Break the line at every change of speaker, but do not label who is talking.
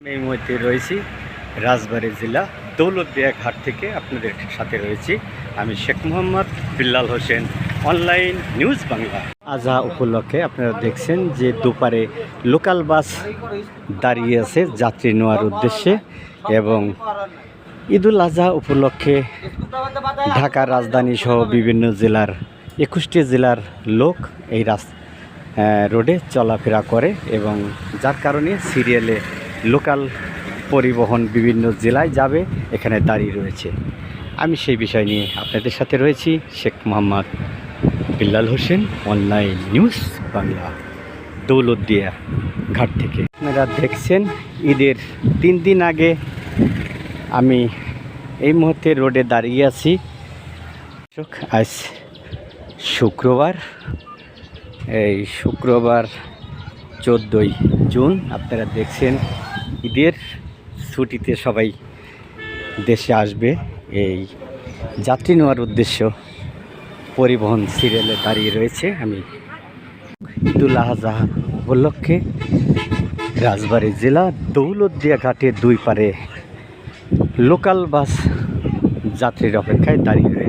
এই মুহূর্তে রয়েছি রাজবাড়ী জেলা দৌলতদিয়া ঘাট থেকে আপনাদের সাথে রয়েছি আমি শেখ মোহাম্মদ বিল্লাল হোসেন অনলাইন নিউজ বাংলা। আজহা উপলক্ষে আপনারা দেখছেন যে দুপারে লোকাল বাস দাঁড়িয়ে আছে যাত্রী নেওয়ার উদ্দেশ্যে এবং ঈদুল আজহা উপলক্ষে ঢাকা রাজধানী সহ বিভিন্ন জেলার 21টি জেলার লোক এই রোডে চলাফেরা করে এবং যার কারণে সিরিয়ালে লোকাল পরিবহন বিভিন্ন জেলায় যাবে এখানে দাঁড়িয়ে রয়েছে। আমি সেই বিষয় নিয়ে আপনাদের সাথে রয়েছি শেখ মোহাম্মদ বিল্লাল হোসেন অনলাইন নিউজ বাংলা দৌলতদিয়া ঘাট থেকে। আপনারা দেখছেন ঈদের 3 দিন আগে আমি এই মুহূর্তে রোডে দাঁড়িয়ে আছি। আজ শুক্রবার, এই শুক্রবার 14ই জুন। আপনারা দেখছেন ঈদের ছুটিতে সবাই দেশে আসবে, এই যাত্রী নেওয়ার উদ্দেশ্য পরিবহন সিরিয়ালে দাঁড়িয়ে রয়েছে। আমি ঈদুল আজহা উপলক্ষে রাজবাড়ী জেলা দৌলতদিয়া ঘাটের দুই পারে লোকাল বাস যাত্রীর অপেক্ষায় দাঁড়িয়ে রয়েছে।